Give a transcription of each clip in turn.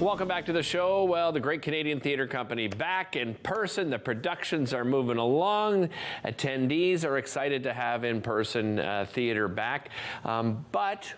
Welcome back to the show. Well, the Great Canadian Theatre Company back in person. The productions are moving along. Attendees are excited to have in-person theatre back. But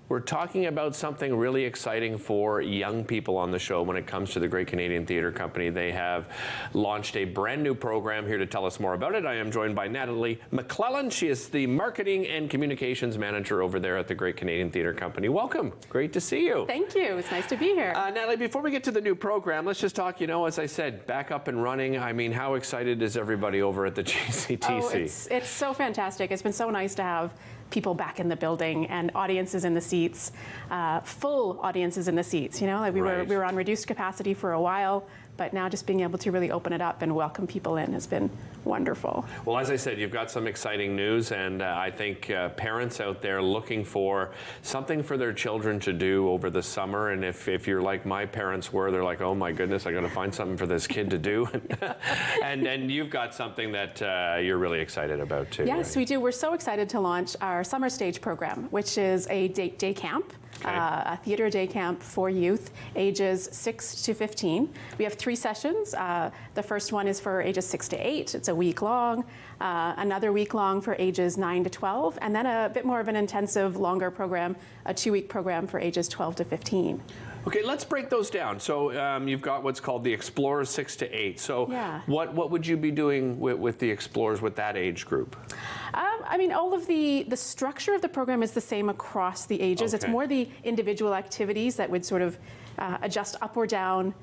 we're talking about something really exciting for young people on the show when it comes to the Great Canadian Theatre Company. They have launched a brand new program. Here to tell us more about it, I am joined by Natalie MacLellan. She is the Marketing and Communications Manager over there at the Great Canadian Theatre Company. Welcome. Great to see you. Thank you. It's nice to be here. Natalie, before we get to the new program, let's just talk, as I said, back up and running. I mean, how excited is everybody over at the GCTC? Oh, it's so fantastic. It's been so nice to have people back in the building and audiences in the seats, full audiences in the seats. We were on reduced capacity for a while, but now just being able to really open it up and welcome people in has been wonderful. Well, as I said, you've got some exciting news, and I think parents out there looking for something for their children to do over the summer, and if you're like my parents were, they're like, oh my goodness, I got to find something for this kid to do. and you've got something that you're really excited about too. Yes, right? we do. We're so excited to launch our summer stage program, which is a day camp. Okay. A theater day camp for youth ages 6 to 15. We have 3 sessions. The first one is for ages 6 to 8. It's a week long. Another week long for ages 9 to 12. And then a bit more of an intensive, longer program, a 2-week program for ages 12 to 15. Okay, let's break those down. So you've got what's called the Explorers 6 to 8. So yeah. What would you be doing with the Explorers with that age group? All of the structure of the program is the same across the ages. Okay. It's more the individual activities that would sort of adjust up or down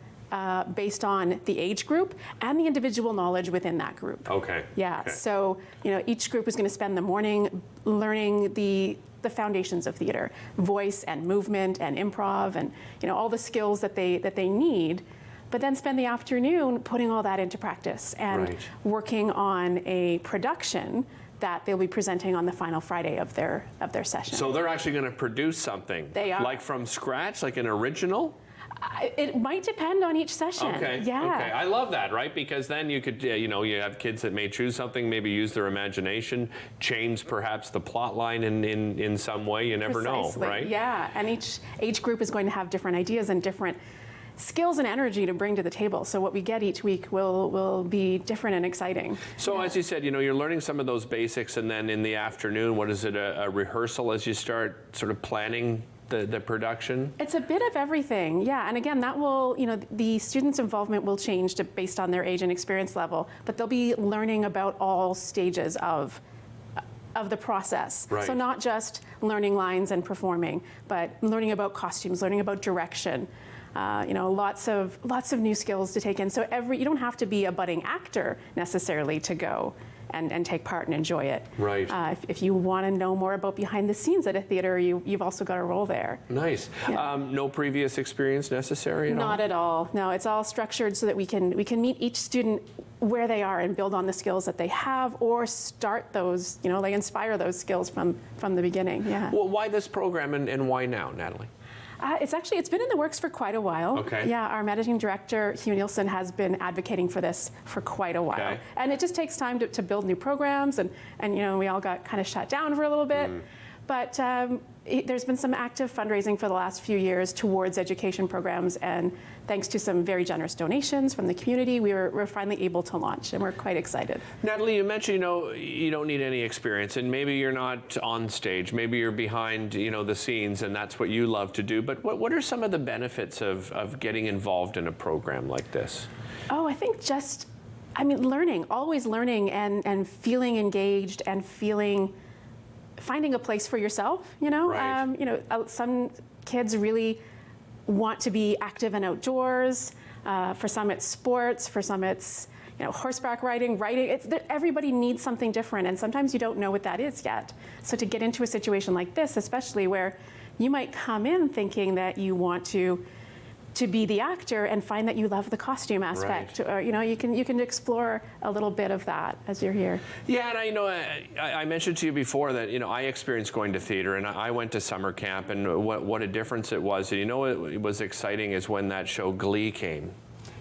based on the age group and the individual knowledge within that group. Okay. Yeah, okay. So each group is going to spend the morning learning the foundations of theater, voice and movement and improv and all the skills that they need, but then spend the afternoon putting all that into practice and right. working on a production that they'll be presenting on the final Friday of their session. So they're actually going to produce something. They are. Like from scratch, like an original? It might depend on each session. Okay. Yeah. Okay. I love that, right? Because then you could, you have kids that may choose something, maybe use their imagination, change perhaps the plot line in some way. You never Precisely. know, right? Yeah. And each age group is going to have different ideas and different skills and energy to bring to the table. So what we get each week will be different and exciting. So yeah. As you said, you're learning some of those basics, and then in the afternoon, what is it, a rehearsal as you start sort of planning the production? It's a bit of everything, yeah. And again, that will, the students' involvement will change based on their age and experience level, but they'll be learning about all stages of the process. Right. So not just learning lines and performing, but learning about costumes, learning about direction. Lots of new skills to take in. So you don't have to be a budding actor necessarily to go and take part and enjoy it. Right. If you want to know more about behind the scenes at a theater, you've also got a role there. Nice. Yeah. No previous experience necessary at all? Not at all. No, it's all structured so that we can meet each student where they are and build on the skills that they have, or start those, inspire those skills from the beginning. Yeah. Well, why this program and why now, Natalie? It's been in the works for quite a while. Okay. Yeah, our managing director, Hugh Nielsen, has been advocating for this for quite a while. Okay. And it just takes time to build new programs, and we all got kind of shut down for a little bit. But there's been some active fundraising for the last few years towards education programs, and thanks to some very generous donations from the community, we're finally able to launch, and we're quite excited. Natalie, you mentioned you don't need any experience, and maybe you're not on stage, maybe you're behind the scenes, and that's what you love to do. But what are some of the benefits of getting involved in a program like this? Oh, I think learning, always learning, and feeling engaged and finding a place for yourself, Right. Some kids really want to be active and outdoors. For some it's sports, for some it's horseback riding, writing. Everybody needs something different, and sometimes you don't know what that is yet. So to get into a situation like this, especially where you might come in thinking that you want to be the actor and find that you love the costume aspect, right. or you can explore a little bit of that as you're here. Yeah, and I mentioned to you before that I experienced going to theater, and I went to summer camp, and what a difference it was. And it was exciting is when that show Glee came.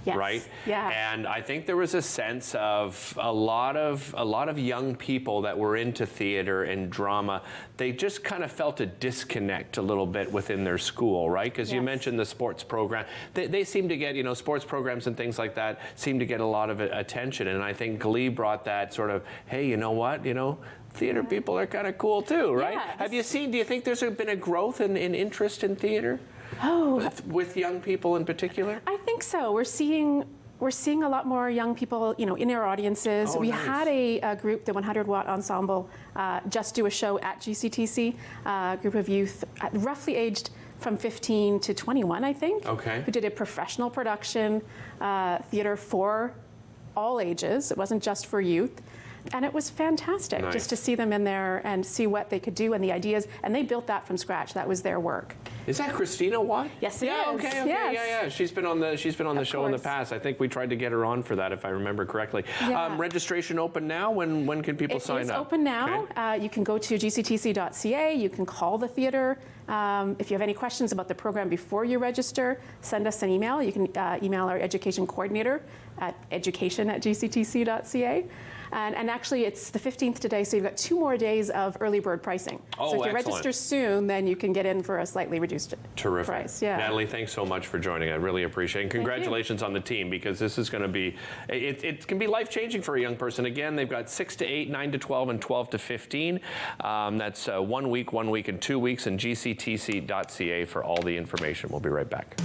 Yes. right? Yeah. And I think there was a sense of a lot of young people that were into theater and drama. They just kind of felt a disconnect a little bit within their school, right? Because you Yes. mentioned the sports program. They seem to get, sports programs and things like that seem to get a lot of attention. And I think Glee brought that sort of, hey, you know what, theater people are kind of cool too, right? Yeah, Do you think there's been a growth in interest in theater? Oh, With young people in particular? I think so. We're seeing a lot more young people, in our audiences. Oh, We nice. had a group, the 100 Watt Ensemble, just do a show at GCTC, a group of youth roughly aged from 15 to 21, I think, Okay. who did a professional production, theater for all ages. It wasn't just for youth. And it was fantastic Nice. just to see them in there and see what they could do and the ideas. And they built that from scratch. That was their work. Is that Christina Watt? Yes, it yeah, is. Okay, Yes. yeah. She's been on the show in the course. past. I think we tried to get her on for that, if I remember correctly. Yeah. Registration open now. When can people sign up? It is open now. Okay. You can go to gctc.ca. You can call the theater. If you have any questions about the program before you register, send us an email. You can email our education coordinator at education@gctc.ca. And actually, it's the 15th today, so you've got 2 more days of early bird pricing. Oh, so if you excellent. register soon, then you can get in for a slightly reduced Terrific. price. Yeah. Natalie, thanks so much for joining. I really appreciate it. And congratulations on the team, because this is going to be, it can be life-changing for a young person. Again, they've got 6 to 8, 9 to 12, and 12 to 15. That's 1 week, and 2 weeks, and gctc.ca for all the information. We'll be right back.